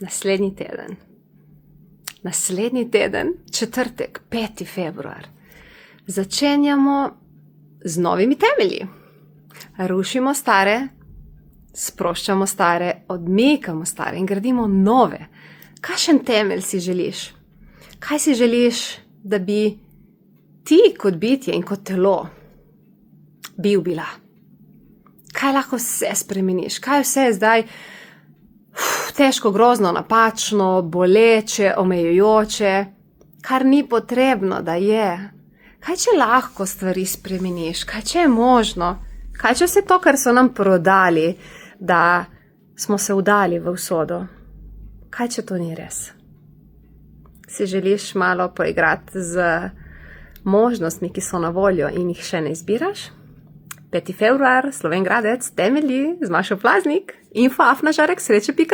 Naslednji teden, četrtek, 5. februar, začenjamo z novimi temelji. Rušimo stare, sproščamo stare, odmikamo stare in gradimo nove. Kakšen temelj si želiš? Kaj si želiš, da bi ti kot bitje in kot telo bila? Kaj lahko vse spremeniš? Kaj vse je zdaj težko, grozno, napačno, boleče, omejujoče, kar ni potrebno, da je? Kaj, če lahko stvari spremeniš? Kaj, če je možno? Kaj, če vse to, kar so nam prodali, da smo se vdali v usodo? Kaj, če to ni res? Si želiš malo poigrati z možnostmi, ki so na voljo in jih še ne izbiraš? 5. februar, Slovenj Gradec, temelji z Mašo Plaznik, info@žareksreče.si